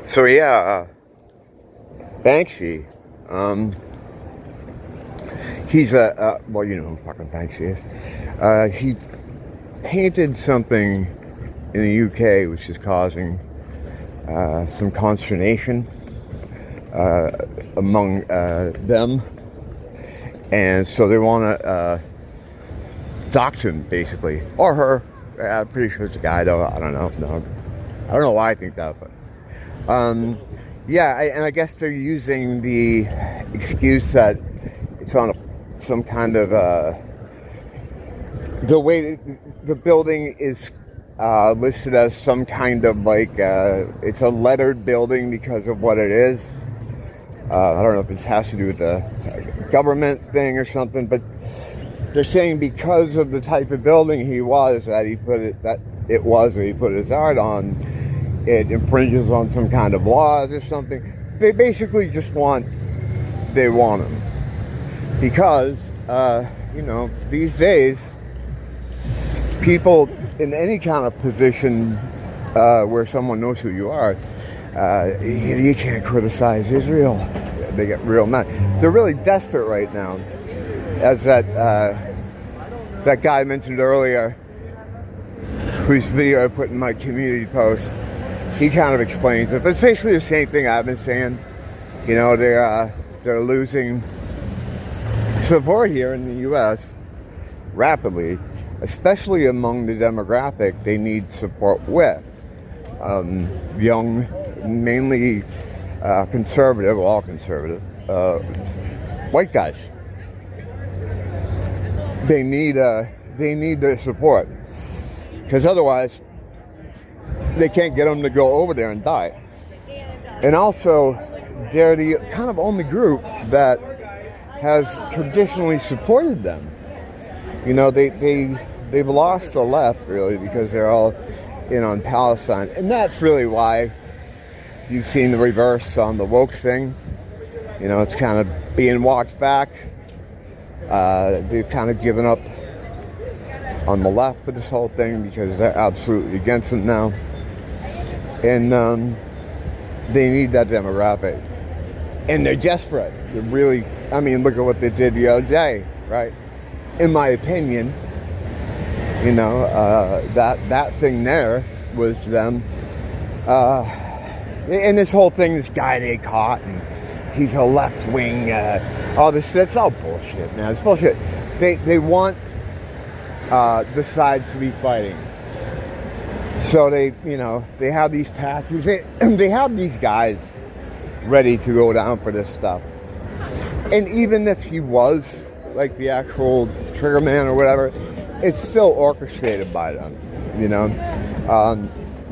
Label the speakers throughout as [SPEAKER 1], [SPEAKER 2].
[SPEAKER 1] So yeah, Banksy. He's well, you know who fucking Banksy is. He painted something in the UK which is causing some consternation among them, and so they want to dox him basically, or her. I'm pretty sure it's a guy though. I don't know. No, I don't know why I think that, but yeah, and I guess they're using the excuse that it's on some kind of the way the building is listed as some kind of like it's a lettered building because of what it is. I don't know if this has to do with the government thing or something, but they're saying because of the type of building he was that he put his art on, it infringes on some kind of laws or something. They basically just want him because you know, these days people in any kind of position where someone knows who you are, you can't criticize Israel. They get real mad. They're really desperate right now, as that guy I mentioned earlier, whose video I put in my community post. He kind of explains it, but it's basically the same thing I've been saying. You know, they're losing support here in the U.S. rapidly, especially among the demographic they need support with. Young, mainly conservative, all conservative, white guys. They need their support, because otherwise they can't get them to go over there and die. And also, they're the kind of only group that has traditionally supported them. You know, they've lost the left, really, because they're all in on Palestine. And that's really why you've seen the reverse on the woke thing. You know, it's kind of being walked back. They've kind of given up on the left with this whole thing because they're absolutely against it now. And they need that demographic. And they're desperate. They're really, I mean, look at what they did the other day, right? In my opinion, you know, that thing there was them. And this whole thing, this guy they caught, and he's a left-wing, all this, that's all bullshit, man. It's bullshit. They want the sides to be fighting. So they, you know, they have these passes. They have these guys ready to go down for this stuff. And even if he was like the actual trigger man or whatever, it's still orchestrated by them, you know.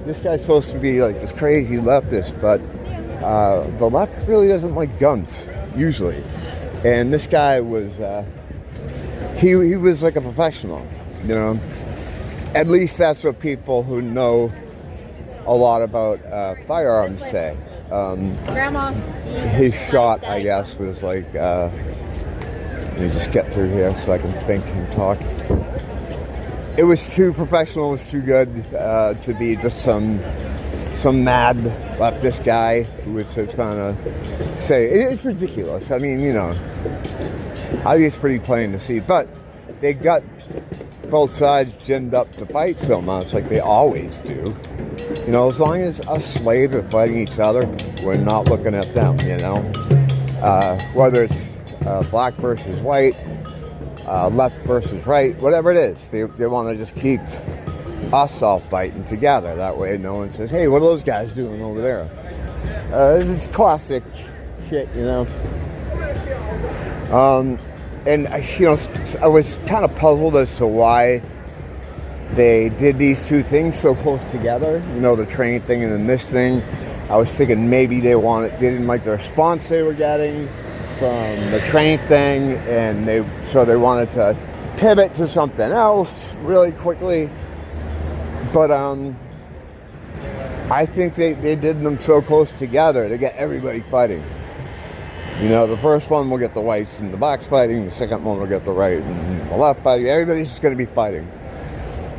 [SPEAKER 1] This guy's supposed to be like this crazy leftist, but the left really doesn't like guns, usually. And this guy was, he was like a professional, you know. At least that's what people who know a lot about firearms say.
[SPEAKER 2] Grandma,
[SPEAKER 1] his shot, I guess, was like, let me just get through here so I can think and talk. It was too professional, it was too good to be just some mad leftist guy who was just trying to say, it's ridiculous. I mean, you know, I think it's pretty plain to see, but they got both sides ginned up to fight so much, like they always do. You know, as long as us slaves are fighting each other, we're not looking at them, you know. Whether it's black versus white, left versus right, whatever it is, they want to just keep us all fighting together. That way no one says, hey, what are those guys doing over there? This is classic shit, you know. And, you know, I was kind of puzzled as to why they did these two things so close together. You know, the train thing and then this thing. I was thinking maybe they didn't like the response they were getting from the train thing, and so they wanted to pivot to something else really quickly. But I think they did them so close together to get everybody fighting. You know, the first one will get the whites and the blacks fighting. The second one will get the right and the left fighting. Everybody's just going to be fighting,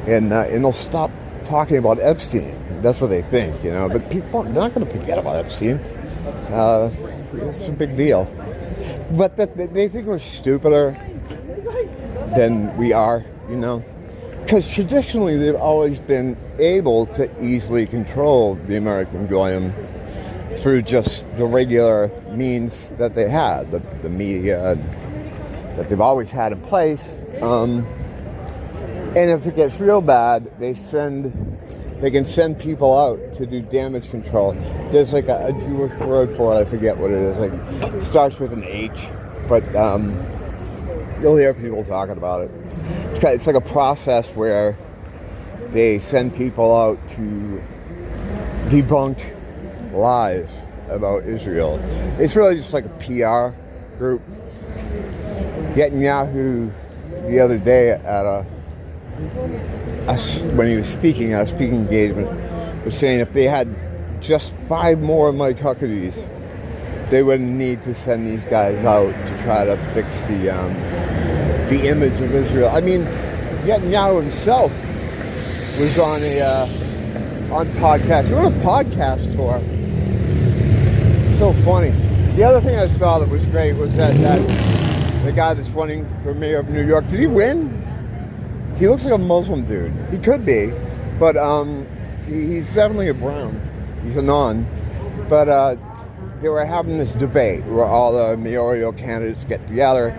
[SPEAKER 1] and they'll stop talking about Epstein. That's what they think, you know. But people, they're not going to forget about Epstein. It's a big deal. But they think we're stupider than we are, you know. Because traditionally, they've always been able to easily control the American goyim through just the regular means that they had, the media that they've always had in place. And if it gets real bad, they can send people out to do damage control. There's like a Jewish word for it, I forget what it is. Like, it starts with an H, but you'll hear people talking about it. It's like a process where they send people out to debunk lies about Israel. It's really just like a PR group. Netanyahu the other day at when he was speaking at a speaking engagement was saying if they had just 5 more McHuckities, they wouldn't need to send these guys out to try to fix the image of Israel. I mean, Netanyahu himself was on podcast. He went on a podcast tour. So funny. The other thing I saw that was great was that the guy that's running for mayor of New York, did he win? He looks like a Muslim dude. He could be, but he's definitely a brown. He's a non. But they were having this debate where all the mayoral candidates get together,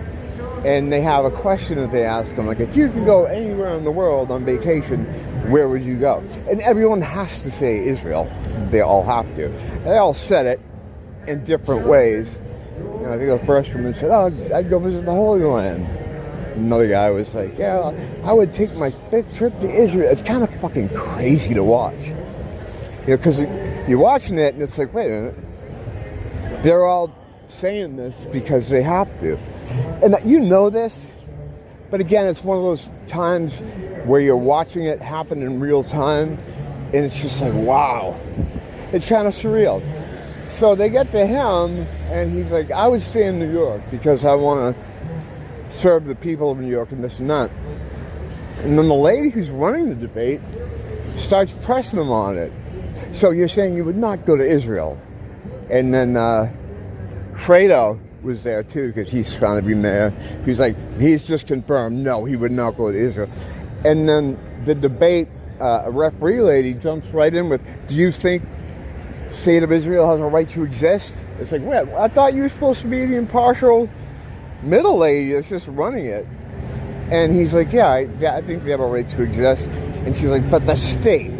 [SPEAKER 1] and they have a question that they ask them, like, if you could go anywhere in the world on vacation, where would you go? And everyone has to say Israel. They all have to. They all said it in different ways. You know, I think the first one said, oh, I'd go visit the Holy Land. Another guy was like, yeah, I would take my 5th trip to Israel. It's kind of fucking crazy to watch. You know, because you're watching it and it's like, wait a minute. They're all saying this because they have to. And you know this, but again, it's one of those times where you're watching it happen in real time, and it's just like, wow. It's kind of surreal. So they get to him, and he's like, I would stay in New York because I want to serve the people of New York and this and that. And then the lady who's running the debate starts pressing him on it. So you're saying you would not go to Israel. And then Fredo was there too because he's trying to be mayor. He's like, he's just confirmed, no, he would not go to Israel. And then the debate, a referee lady jumps right in with, do you think the state of Israel has a right to exist? It's like, what? I thought you were supposed to be the impartial middle lady that's just running it. And he's like, yeah, I think they have a right to exist. And she's like, but the state,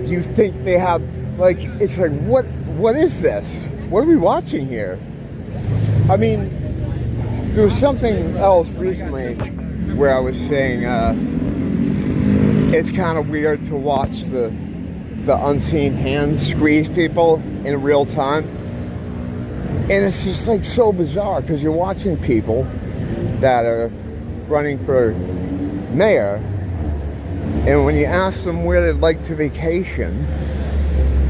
[SPEAKER 1] do you think they have, like, it's like, what is this? What are we watching here? I mean, there was something else recently where I was saying it's kind of weird to watch the unseen hands squeeze people in real time. And it's just like so bizarre because you're watching people that are running for mayor, and when you ask them where they'd like to vacation,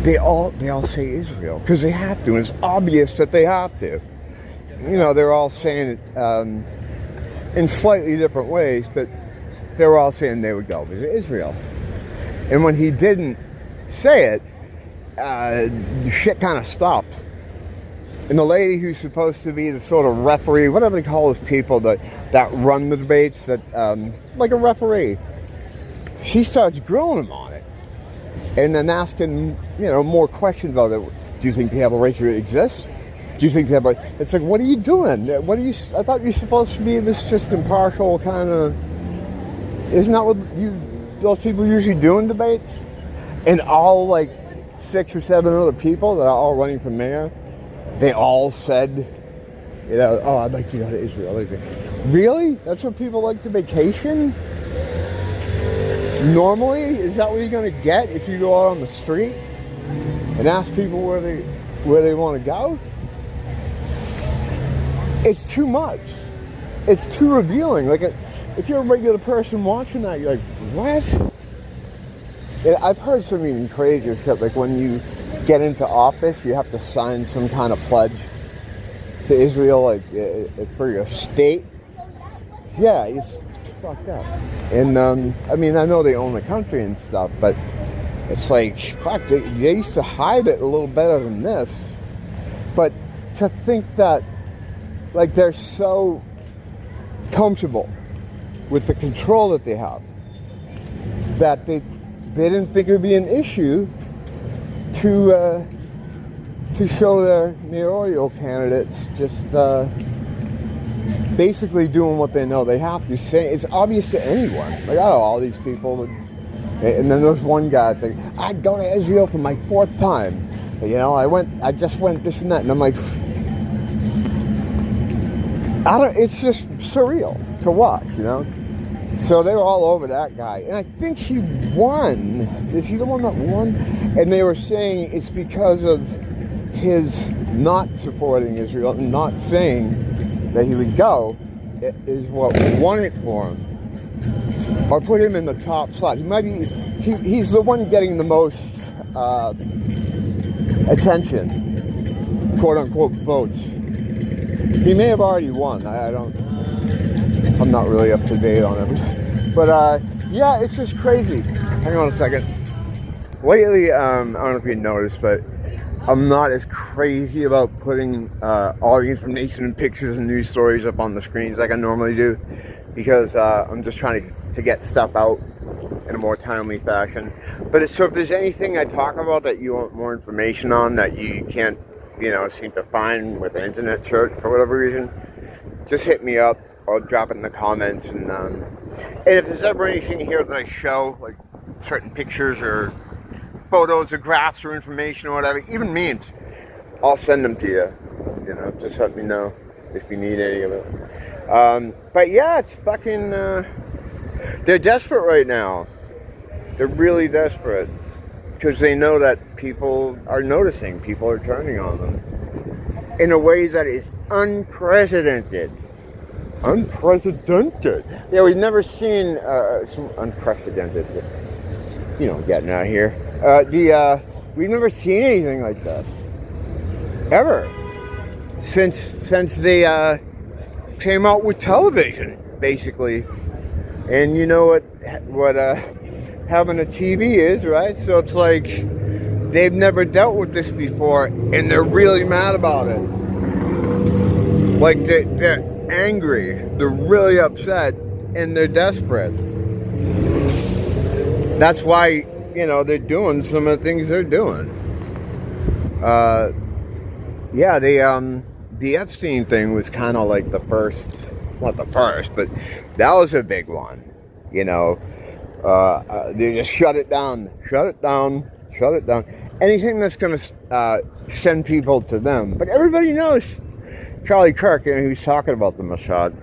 [SPEAKER 1] they all say Israel because they have to, and it's obvious that they have to. You know, they're all saying it in slightly different ways, but they were all saying they would go visit Israel. And when he didn't say it, the shit kind of stopped. And the lady who's supposed to be the sort of referee, whatever they call those people that run the debates, that like a referee, she starts grilling him on it. And then asking, more questions about it. Do you think they have a right to exist? Do you think they have a... It's like, what are you doing? I thought you're supposed to be this just impartial kind of... Isn't that what those people usually do in debates? And all, like, 6 or 7 other people that are all running for mayor, they all said, oh, I'd like to go to Israel. Really? That's where people like to vacation? Normally? Is that what you're going to get if you go out on the street and ask people where they want to go? It's too much. It's too revealing. Like, if you're a regular person watching that, you're like, what? I've heard something even crazier shit. Like, when you get into office, you have to sign some kind of pledge to Israel, like, for your state. Yeah, it's fucked up. And, I know they own the country and stuff, but It's like, fuck, they used to hide it a little better than this. But to think that, like, they're so comfortable with the control that they have, that they didn't think it would be an issue to show their mayoral candidates just basically doing what they know they have to. Say it's obvious to anyone. Like, oh, all these people, and then there's one guy saying, "I'd go to Israel for my 4th time. You know, I just went this and that," and I'm like, it's just surreal to watch, you know. So they were all over that guy, and I think he won. Is he the one that won? And they were saying it's because of his not supporting Israel and not saying that he would go is what won it for him, or put him in the top slot. He might be. He's the one getting the most attention, quote unquote, votes. He may have already won. I'm not really up to date on everything. But yeah, it's just crazy. Hang on a second. Lately, I don't know if you noticed, but I'm not as crazy about putting all the information and pictures and news stories up on the screens like I normally do, because I'm just trying to get stuff out in a more timely fashion. But so if there's anything I talk about that you want more information on that you can't, seem to find with the internet search for whatever reason, just hit me up. I'll drop it in the comments. And if there's ever anything here that I show, like certain pictures or photos or graphs or information or whatever, even memes, I'll send them to you. Just let me know if you need any of it. But yeah, it's fucking, they're desperate right now. They're really desperate because they know that people are noticing, people are turning on them in a way that is unprecedented. Unprecedented. Yeah, we've never seen some unprecedented, getting out here. We've never seen anything like this ever since they came out with television, basically. And you know what having a TV is, right? So it's like they've never dealt with this before, and they're really mad about it. Like they're angry, they're really upset, and they're desperate. That's why, they're doing some of the things they're doing. Yeah, the Epstein thing was kind of like the first, not the first, but that was a big one. They just shut it down. Anything that's going to send people to them. But everybody knows Charlie Kirk, who's talking about the Mossad.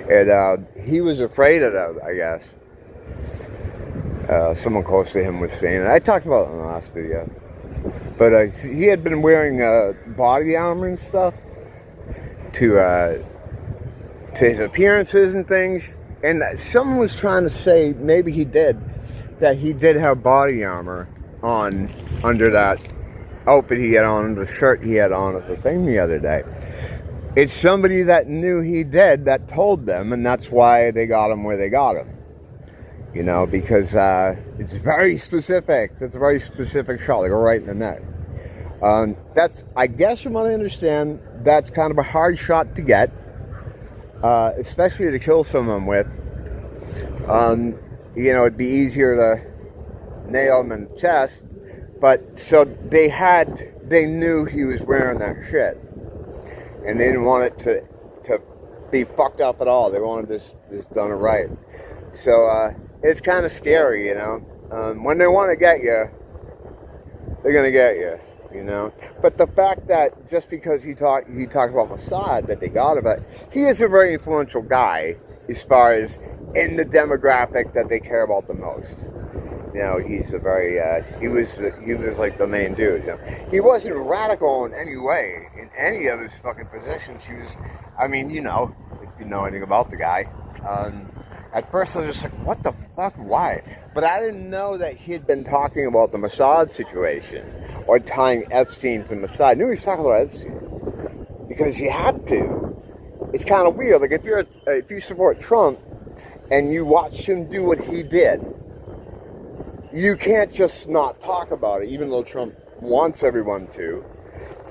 [SPEAKER 1] And he was afraid of that, I guess. Someone close to him was saying it. I talked about it in the last video. But he had been wearing body armor and stuff to his appearances and things. And someone was trying to say, maybe he did, that he did have body armor on under that outfit he had on, the shirt he had on at the thing the other day. It's somebody that knew he did that told them, and that's why they got him where they got him. Because it's very specific. It's a very specific shot, like right in the neck. That's, I guess from what I understand, that's kind of a hard shot to get, especially to kill someone with. It'd be easier to nail him in the chest, but so they knew he was wearing that shit, and they didn't want it to be fucked up at all. They wanted this done right. So it's kind of scary, when they want to get you, they're gonna get you. But the fact that just because he talked about Mossad, that they got it, but he is a very influential guy as far as in the demographic that they care about the most. He's a very he was like the main dude. He wasn't radical in any way in any of his fucking positions. He was, if you know anything about the guy. At first I was just like, what the fuck, why? But I didn't know that he had been talking about the Mossad situation or tying Epstein to Mossad. I knew he was talking about Epstein because you had to. It's kind of weird. Like if you support Trump and you watched him do what he did, you can't just not talk about it, even though Trump wants everyone to.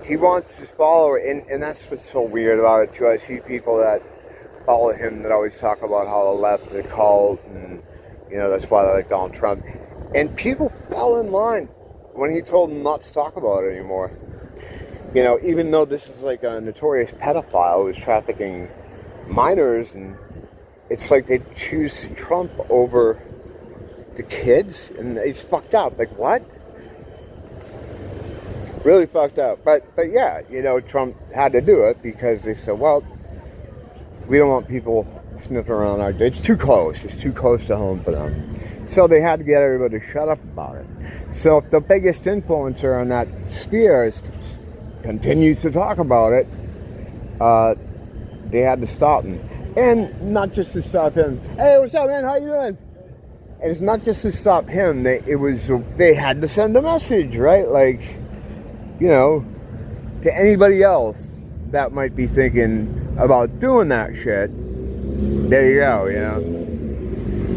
[SPEAKER 1] He wants his follower, and that's what's so weird about it too. I see people that follow him that always talk about how the left is a cult, and that's why they like Donald Trump. And people fell in line when he told them not to talk about it anymore. Even though this is like a notorious pedophile who's trafficking minors, and it's like they choose Trump over the kids, and it's fucked up. Like, what? Really fucked up. But yeah, Trump had to do it because they said, well, we don't want people sniffing around our... It's too close. It's too close to home for them. So they had to get everybody to shut up about it. So if the biggest influencer on that sphere continues to talk about it, they had to stop him. And not just to stop him. Hey, what's up, man? How you doing? And it's not just to stop him. They had to send a message, right? Like, to anybody else that might be thinking about doing that shit. There you go,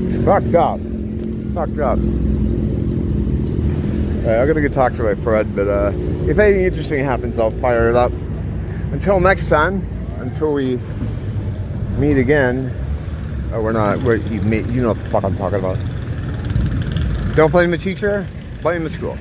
[SPEAKER 1] It's fucked up. Fucked up. Alright, I'm gonna go talk to my friend, but if anything interesting happens, I'll fire it up. Until next time, until we meet again. Oh, we're not. You know what the fuck I'm talking about. Don't blame the teacher, blame the school.